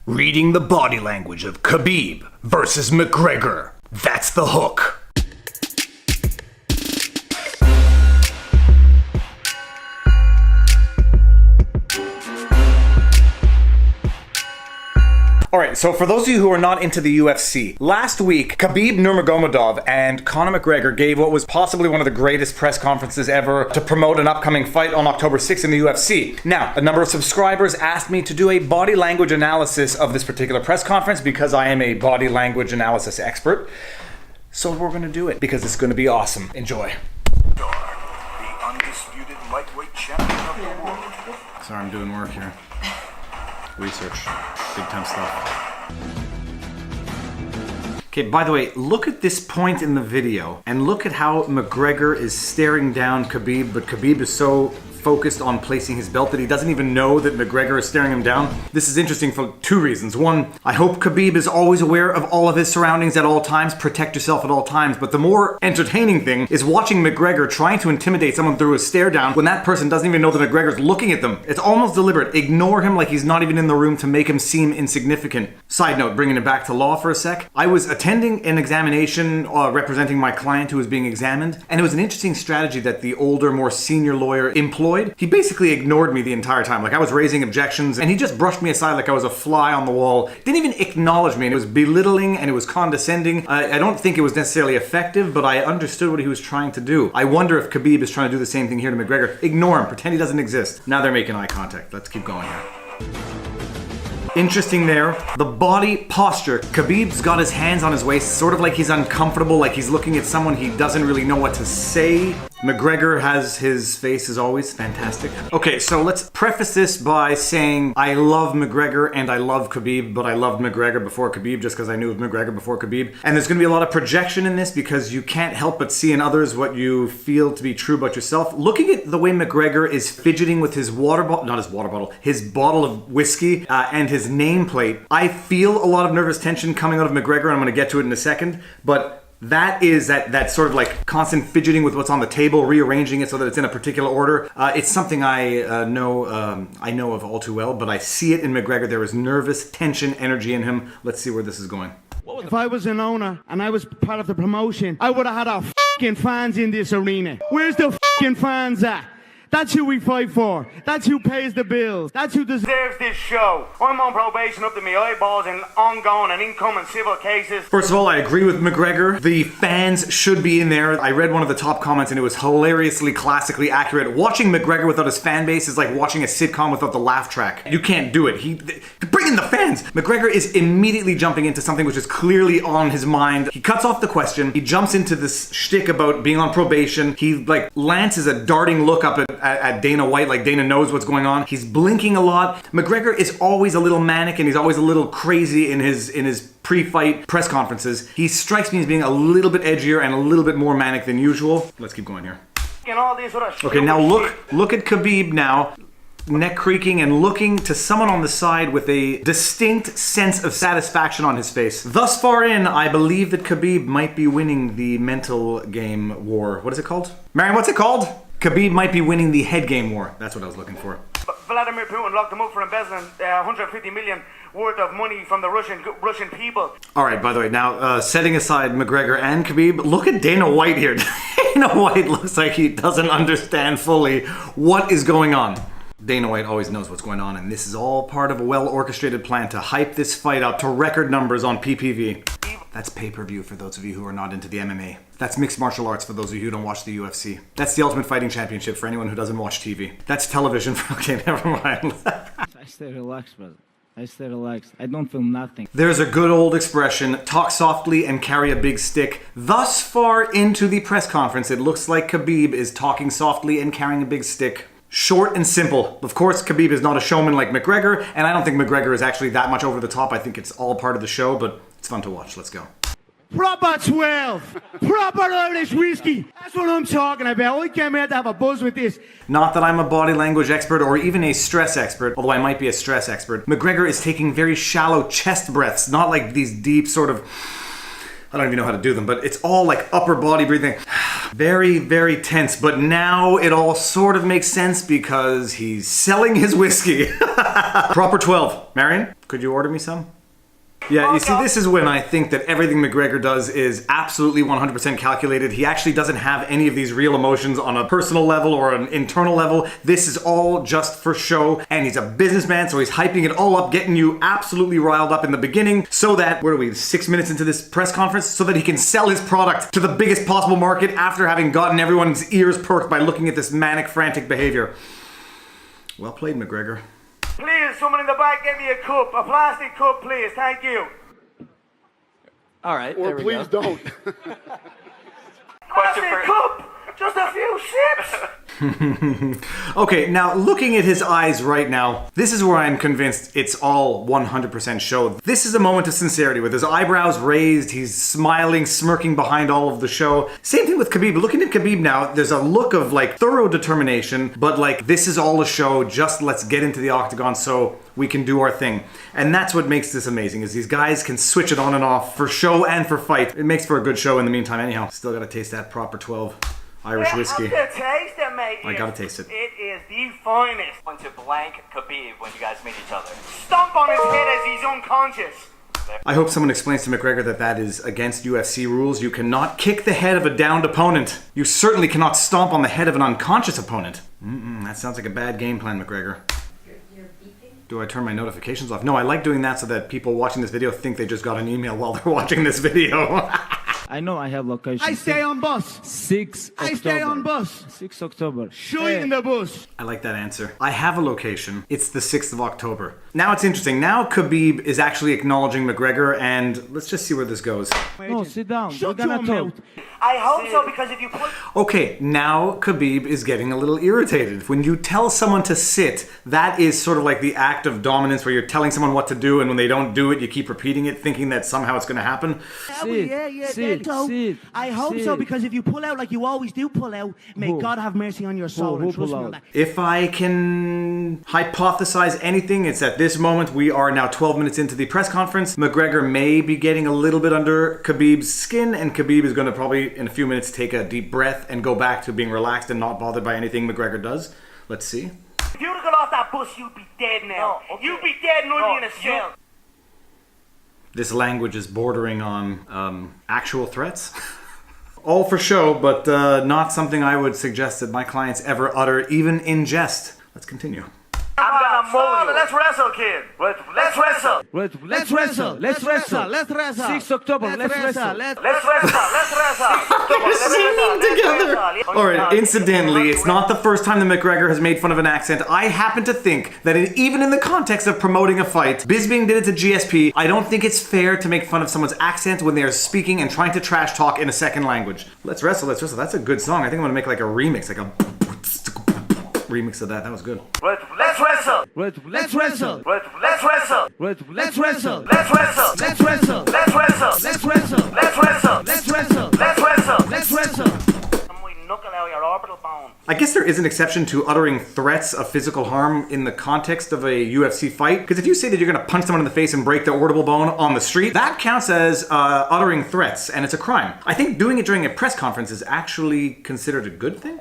Reading the body language of Khabib versus McGregor. That's the hook. Alright, so for those of you who are not into the UFC, last week, Khabib Nurmagomedov and Conor McGregor gave what was possibly one of the greatest press conferences ever to promote an upcoming fight on October 6th in the UFC. Now, a number of subscribers asked me to do a body language analysis of this particular press conference because I am a body language analysis expert. So we're going to do it because it's going to be awesome. Enjoy. The undisputed lightweight champion of the world. Sorry, I'm doing work here. Research. Big time stuff. Okay, by the way, look at this point in the video and look at how McGregor is staring down Khabib, but Khabib is so focused on placing his belt that he doesn't even know that McGregor is staring him down. This is interesting for two reasons. One, I hope Khabib is always aware of all of his surroundings at all times. Protect yourself at all times. But the more entertaining thing is watching McGregor trying to intimidate someone through a stare down when that person doesn't even know that McGregor's looking at them. It's almost deliberate. Ignore him like he's not even in the room to make him seem insignificant. Side note, bringing it back to law for a sec. I was attending an examination representing my client who was being examined, and it was an interesting strategy that the older, more senior lawyer employed. He basically ignored me the entire time. Like, I was raising objections and he just brushed me aside like I was a fly on the wall. Didn't even acknowledge me, and it was belittling and it was condescending. I don't think it was necessarily effective, but I understood what he was trying to do. I wonder if Khabib is trying to do the same thing here to McGregor. Ignore him. Pretend he doesn't exist. Now they're making eye contact. Let's keep going here. Interesting there. The body posture. Khabib's got his hands on his waist, sort of like he's uncomfortable, like he's looking at someone he doesn't really know what to say. McGregor has his face, as always, fantastic. Okay, so let's preface this by saying I love McGregor and I love Khabib, but I loved McGregor before Khabib just because I knew of McGregor before Khabib. And there's going to be a lot of projection in this because you can't help but see in others what you feel to be true about yourself. Looking at the way McGregor is fidgeting with his water bottle, not his water bottle, his bottle of whiskey and his nameplate, I feel a lot of nervous tension coming out of McGregor, and I'm going to get to it in a second, but that is that sort of like constant fidgeting with what's on the table, rearranging it so that it's in a particular order. It's something I know of all too well, but I see it in McGregor. There is nervous tension, energy in him. Let's see where this is going. If I was an owner and I was part of the promotion, I would have had our f***ing fans in this arena. Where's the f***ing fans at? That's who we fight for. That's who pays the bills. That's who deserves this show. I'm on probation up to my eyeballs in ongoing and incoming civil cases. First of all, I agree with McGregor. The fans should be in there. I read one of the top comments and it was hilariously, classically accurate. Watching McGregor without his fan base is like watching a sitcom without the laugh track. You can't do it. Bring in the fans! McGregor is immediately jumping into something which is clearly on his mind. He cuts off the question. He jumps into this shtick about being on probation. He lances a darting look up at Dana White, like Dana knows what's going on. He's blinking a lot. McGregor is always a little manic and he's always a little crazy in his pre-fight press conferences. He strikes me as being a little bit edgier and a little bit more manic than usual. Let's keep going here. Okay, now look at Khabib now. Neck creaking and looking to someone on the side with a distinct sense of satisfaction on his face. Thus far in, I believe that Khabib might be winning the mental game war. What is it called? Marion, what's it called? Khabib might be winning the head game war. That's what I was looking for. Vladimir Putin locked him up for embezzling 150 million worth of money from the Russian people. All right, by the way, now setting aside McGregor and Khabib, look at Dana White here. Dana White looks like he doesn't understand fully what is going on. Dana White always knows what's going on, and this is all part of a well-orchestrated plan to hype this fight up to record numbers on PPV. That's pay-per-view for those of you who are not into the MMA. That's mixed martial arts for those of you who don't watch the UFC. That's the Ultimate Fighting Championship for anyone who doesn't watch TV. That's television for... Okay, never mind. I stay relaxed, brother. I stay relaxed. I don't feel nothing. There's a good old expression, talk softly and carry a big stick. Thus far into the press conference, it looks like Khabib is talking softly and carrying a big stick. Short and simple. Of course, Khabib is not a showman like McGregor, and I don't think McGregor is actually that much over the top. I think it's all part of the show, but it's fun to watch. Let's go. Proper 12. Proper Irish whiskey. That's what I'm talking about. I came here to have a buzz with this. Not that I'm a body language expert or even a stress expert, although I might be a stress expert. McGregor is taking very shallow chest breaths, not like these deep sort of... I don't even know how to do them, but it's all like upper body breathing. Very, very tense, but now it all sort of makes sense because he's selling his whiskey. Proper 12. Marion, could you order me some? Yeah, you see, this is when I think that everything McGregor does is absolutely 100% calculated. He actually doesn't have any of these real emotions on a personal level or an internal level. This is all just for show, and he's a businessman, so he's hyping it all up, getting you absolutely riled up in the beginning, so that, where are we, 6 minutes into this press conference? So that he can sell his product to the biggest possible market after having gotten everyone's ears perked by looking at this manic, frantic behavior. Well played, McGregor. Please, someone in the back, get me a cup, a plastic cup, please. Thank you. All right, or there we please go. don't. Plastic cup, just a few sips. Okay, now looking at his eyes right now, this is where I'm convinced it's all 100% show. This is a moment of sincerity with his eyebrows raised, he's smiling, smirking behind all of the show. Same thing with Khabib. Looking at Khabib now, there's a look of like thorough determination, but like this is all a show, just let's get into the octagon so we can do our thing. And that's what makes this amazing, is these guys can switch it on and off for show and for fight. It makes for a good show in the meantime anyhow. Still gotta taste that proper 12. Irish whiskey. You have to taste it, mate. I gotta taste it. It is the finest. Want to blank Khabib when you guys meet each other. Stomp on his head as he's unconscious. I hope someone explains to McGregor that that is against UFC rules. You cannot kick the head of a downed opponent. You certainly cannot stomp on the head of an unconscious opponent. That sounds like a bad game plan, McGregor. You're beeping? Do I turn my notifications off? No, I like doing that so that people watching this video think they just got an email while they're watching this video. I know I have location. I stay on bus. 6 October. I stay on bus. 6 October. Shoot in the bus. I like that answer. I have a location. It's the 6th of October. Now it's interesting. Now Khabib is actually acknowledging McGregor, and let's just see where this goes. No, sit down. We're Shut gonna your talk. mouth. I hope so, because if you put... Okay, now Khabib is getting a little irritated. When you tell someone to sit, that is sort of like the act of dominance where you're telling someone what to do, and when they don't do it, you keep repeating it, thinking that somehow it's going to happen. Sit, sit. I hope so, because if you pull out like you always do pull out, may Who? God have mercy on your soul. Who and trust pull me on out? that. If I can hypothesize anything, it's at this moment we are now 12 minutes into the press conference. McGregor may be getting a little bit under Khabib's skin, and Khabib is going to probably in a few minutes take a deep breath and go back to being relaxed and not bothered by anything McGregor does. Let's see. If you'd have got off that bus, you'd be dead now. No, okay. You'd be dead and I'd be in a cell. This language is bordering on actual threats. All for show, but not something I would suggest that my clients ever utter, even in jest. Let's continue. I'm gonna mow you. Let's wrestle, kid. Let's wrestle. Let's wrestle. Let's wrestle. Let's wrestle. 6 October. Let's wrestle. Let's wrestle. Let's wrestle. They're singing together. All right, incidentally, it's not the first time that McGregor has made fun of an accent. I happen to think that even in the context of promoting a fight, Bisping did it to GSP. I don't think it's fair to make fun of someone's accent when they are speaking and trying to trash talk in a second language. Let's wrestle. Let's wrestle. That's a good song. I think I'm gonna make like a remix, like a remix of that. That was good. Let's wrestle. Let's wrestle. Let's wrestle. Let's wrestle. Let's wrestle. Let's wrestle. Let's wrestle. Let's wrestle. Let's wrestle. Let's wrestle. Let's wrestle. Let's wrestle. I'm going to knuckle out your orbital bone. I guess there is an exception to uttering threats of physical harm in the context of a UFC fight. Because if you say that you're going to punch someone in the face and break their orbital bone on the street, that counts as uttering threats, and it's a crime. I think doing it during a press conference is actually considered a good thing.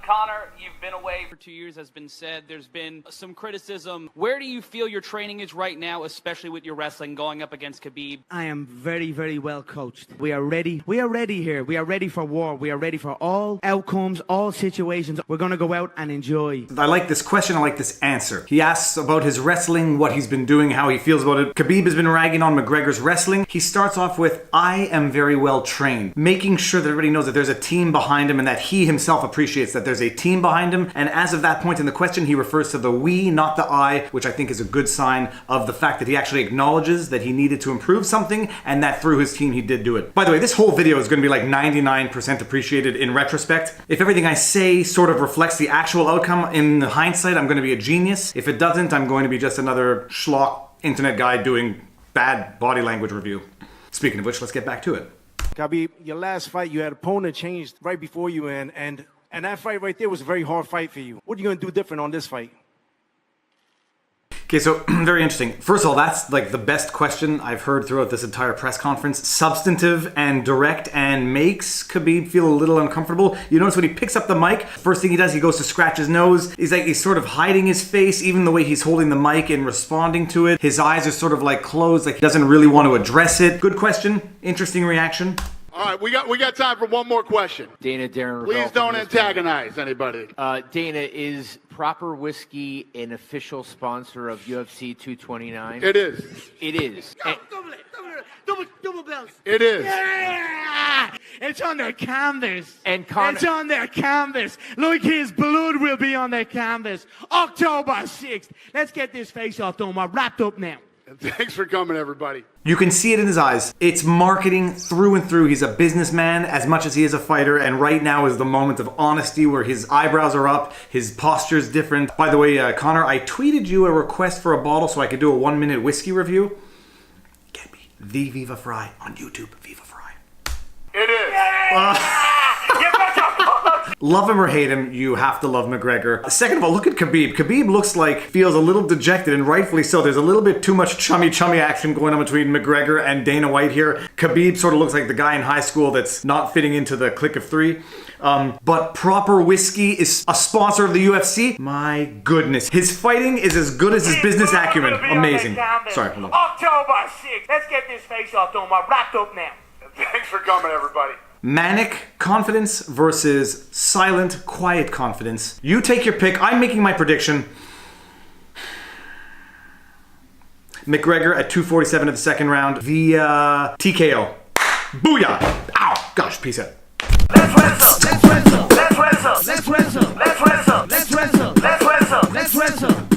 Conor, you've been away for 2 years, has been said. There's been some criticism. Where do you feel your training is right now, especially with your wrestling going up against Khabib? I am very, very well coached. We are ready. We are ready here. We are ready for war. We are ready for all outcomes, all situations. We're going to go out and enjoy. I like this question, I like this answer. He asks about his wrestling, what he's been doing, how he feels about it. Khabib has been ragging on McGregor's wrestling. He starts off with, I am very well trained, making sure that everybody knows that there's a team behind him and that he himself appreciates that there's a team behind him. And as of that point in the question, he refers to the we, not the I, which I think is a good sign of the fact that he actually acknowledges that he needed to improve something and that through his team he did do it. By the way, this whole video is going to be like 99% appreciated in retrospect. If everything I say sort of reflects the actual outcome in hindsight, I'm going to be a genius. If it doesn't, I'm going to be just another schlock internet guy doing bad body language review. Speaking of which, let's get back to it. Khabib, your last fight, you had opponent changed right before you, and that fight right there was a very hard fight for you. What are you going to do different on this fight? Okay, so very interesting. First of all, that's like the best question I've heard throughout this entire press conference. Substantive and direct, and makes Khabib feel a little uncomfortable. You notice when he picks up the mic, first thing he does, he goes to scratch his nose. He's sort of hiding his face, even the way he's holding the mic and responding to it. His eyes are sort of like closed, like he doesn't really want to address it. Good question. Interesting reaction. All right, we got time for one more question. Dana, Darren. Please don't antagonize anybody. Dana, is Proper Whiskey an official sponsor of UFC 229? It is. It is. Double bells. It is. Yeah! It's on their canvas. And Conor, it's on their canvas. Look, his blood will be on their canvas. October 6th. Let's get this face-off done. We're wrapped up now. Thanks for coming, everybody. You can see it in his eyes. It's marketing through and through. He's a businessman as much as he is a fighter, and right now is the moment of honesty where his eyebrows are up, his posture's different. By the way, Connor, I tweeted you a request for a bottle so I could do a 1-minute whiskey review. Get me the Viva Fry on YouTube. Viva Fry. It is. Love him or hate him, you have to love McGregor. Second of all, look at Khabib. Khabib looks like, feels a little dejected, and rightfully so. There's a little bit too much chummy action going on between McGregor and Dana White here. Khabib sort of looks like the guy in high school that's not fitting into the clique of three. But Proper Whiskey is a sponsor of the UFC. My goodness. His fighting is as good as his business acumen. Amazing. Sorry, hold on. October 6th. Let's get this face-off done. We're wrapped up now. Thanks for coming, everybody. Manic confidence versus silent, quiet confidence. You take your pick. I'm making my prediction. McGregor at 247 of the second round via TKO. Booyah! Ow! Gosh, peace out. Let's wrestle. Let's wrestle. Let's wrestle. Let's wrestle. Let's wrestle. Let's wrestle. Let's wrestle. Let's wrestle.